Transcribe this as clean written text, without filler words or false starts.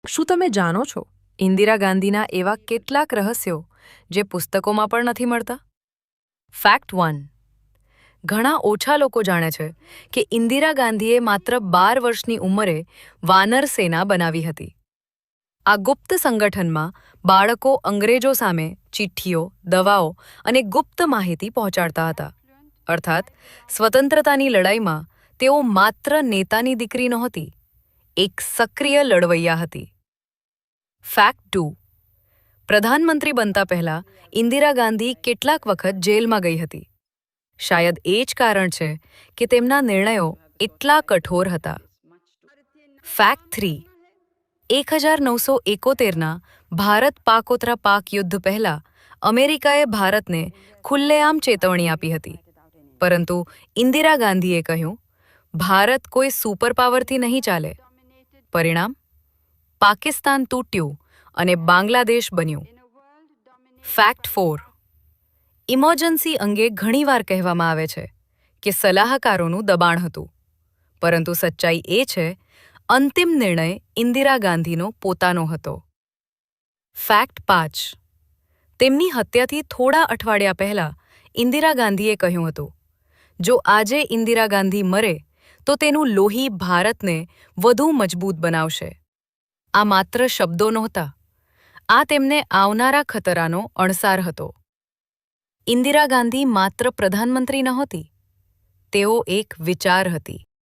શું તમે જાણો છો ઇન્દિરા ગાંધીના એવા કેટલાક રહસ્યો જે પુસ્તકોમાં પણ નથી મળતા? ફેક્ટ 1. ઘણા ઓછા લોકો જાણે છે કે ઇન્દિરા ગાંધીએ માત્ર 12 વર્ષની ઉંમરે વાનર સેના બનાવી હતી. આ ગુપ્ત સંગઠનમાં બાળકો અંગ્રેજો સામે ચિઠ્ઠીઓ, દવાઓ અને ગુપ્ત માહિતી પહોંચાડતા હતા. અર્થાત સ્વતંત્રતાની લડાઈમાં તેઓ માત્ર નેતાની દીકરી નહોતી, એક સક્રિય લડવૈયા હતી. ફેક્ટ 2. પ્રધાનમંત્રી બનતા પહેલા ઇન્દિરા ગાંધી કેટલાક વખત જેલમાં ગઈ હતી. શાયદ એ જ કારણ છે કે તેમના નિર્ણયો એટલા કઠોર હતા. ફેક્ટ 3. 1971ના ભારત-પાકોતરા પાક યુદ્ધ પહેલા અમેરિકાએ ભારતને ખુલ્લેઆમ ચેતવણી આપી હતી. પરંતુ ઇન્દિરા ગાંધીએ કહ્યું, ભારત કોઈ સુપર પાવરથી નહીં ચાલે. પરિણામ? પાકિસ્તાન તૂટ્યું અને બાંગ્લાદેશ બન્યું. ફેક્ટ 4. ઇમરજન્સી અંગે ઘણીવાર કહેવામાં આવે છે કે સલાહકારોનું દબાણ હતું. પરંતુ સચ્ચાઈ એ છે, અંતિમ નિર્ણય ઇન્દિરા ગાંધીનો પોતાનો હતો. ફેક્ટ 5. તેમની હત્યાથી થોડા અઠવાડિયા પહેલા ઇન્દિરા ગાંધીએ કહ્યું હતું, જો આજે ઇન્દિરા ગાંધી મરે તો તેનું લોહી ભારતને વધુ મજબૂત બનાવશે. આ માત્ર શબ્દો નહોતા, આ તેમને આવનારા ખતરાનો અણસાર હતો. ઇન્દિરા ગાંધી માત્ર પ્રધાનમંત્રી નહોતી, તેઓ એક વિચાર હતી.